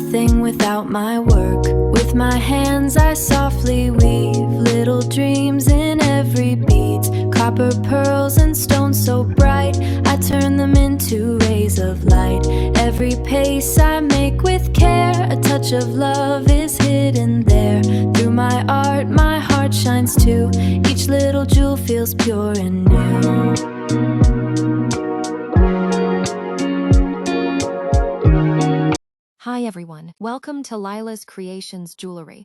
nothing without my work. With my hands I softly weave little dreams in every bead. Copper pearls and stones so bright, I turn them into rays of light. Every pace I make with care, a touch of love is hidden there. Through my art, my heart shines too. Each little jewel feels pure and new. Hi everyone, welcome to Laila's Creations Jewelry.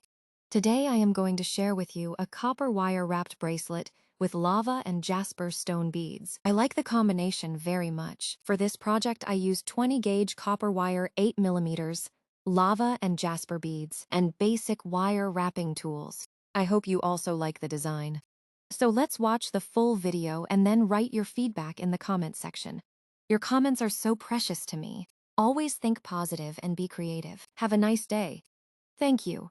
Today I am going to share with you a copper wire wrapped bracelet with lava and jasper stone beads. I like the combination very much. For this project I used 20 gauge copper wire 8mm, lava and jasper beads, and basic wire wrapping tools. I hope you also like the design. So let's watch the full video and then write your feedback in the comment section. Your comments are so precious to me. Always think positive and be creative. Have a nice day. Thank you.